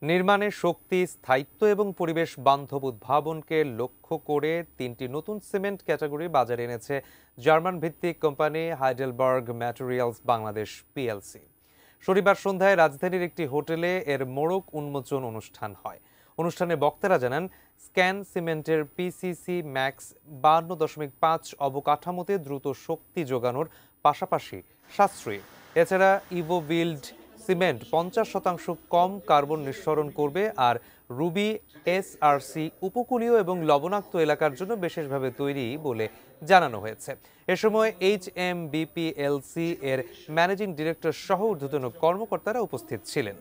নির্মাণের শক্তি, স্থায়িত্ব এবং পরিবেশ বান্ধব উদ্ভাবনকে লক্ষ্য করে ৩টি নতুন সিমেন্ট ক্যাটাগরি বাজারে এনেছে জার্মান ভিত্তিক company Heidelberg materials Bangladesh PLC. শনিবার সন্ধ্যায় রাজধানীর একটি হোটেলে এর মোড়ক উন্মোচন অনুষ্ঠান হয়। অনুষ্ঠানে বক্তারা জানান, স্ক্যান সিমেন্টের পিসিসি ম্যাক্স ৫২.৫ অবকাঠামোতে দ্রুত শক্তি যোগানোর পাশাপাশি সাশ্রয়ী। এছাড়া ইভোবিল্ড সিমেন্ট ৫০% কম কার্বন নিঃসরণ করবে, আর রুবি এসআরসি উপকূলীয় এবং লবণাক্ত এলাকার জন্য বিশেষভাবে তৈরি বলে জানানো হয়েছে। এ সময় এইচএমবিপিএলসি এর ম্যানেজিং ডিরেক্টর সহ ঊর্ধ্বতন কর্মকর্তারা উপস্থিত ছিলেন।